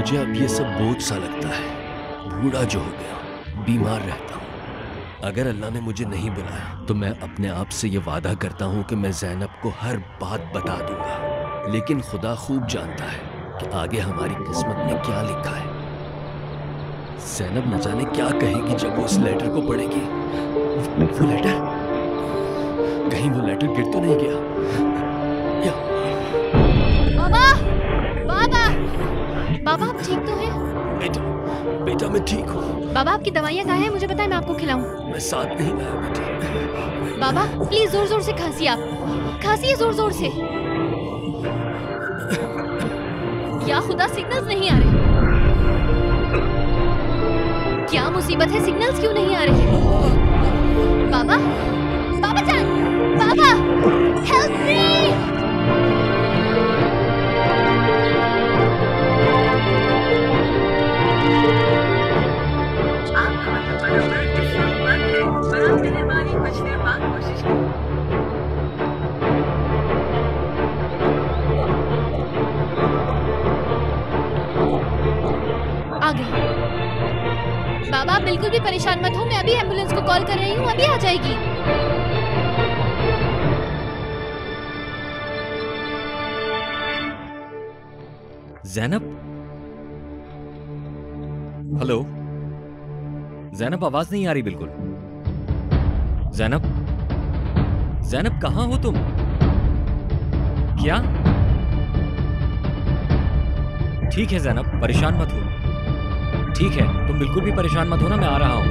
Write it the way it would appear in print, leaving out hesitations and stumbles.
मुझे अब ये सब बोझ सा लगता है। बूढ़ा जो हो गया, बीमार रहता हूँ। अगर अल्लाह ने मुझे नहीं बुलाया तो मैं अपने आप से ये वादा करता हूँ कि मैं ज़ैनब को हर बात बता दूंगा। लेकिन खुदा खूब जानता है कि आगे हमारी किस्मत में क्या लिखा है। ज़ैनब न जाने क्या कहेगी जब वो उस लेटर को पढ़ेगी। वो लेटर, कहीं वो लेटर गिर तो नहीं गया? बाबा, बाबा, बाबा आप ठीक तो हैं? बेटा मैं ठीक हूँ। बाबा आपकी दवाइयाँ कहाँ हैं? मुझे बताएं, मैं आपको खिलाऊं। मैं साथ नहीं लाया बेटे। बाबा प्लीज जोर जोर से खांसिए, आप खांसिए जोर जोर से। या खुदा, सिग्नल्स नहीं आ रहे। क्या मुसीबत है, सिग्नल्स क्यों नहीं आ रहे? बाबा, बाबा जान, बाबा हेल्प मी। आ गई। बाबा आप बिल्कुल भी परेशान मत हो, मैं अभी एम्बुलेंस को कॉल कर रही हूँ, अभी आ जाएगी। ज़ैनब, हेलो ज़ैनब, आवाज नहीं आ रही बिल्कुल। ज़ैनब, ज़ैनब कहाँ हो तुम? क्या? ठीक है ज़ैनब, परेशान मत हो। ठीक है, तुम बिल्कुल भी परेशान मत हो ना, मैं आ रहा हूँ।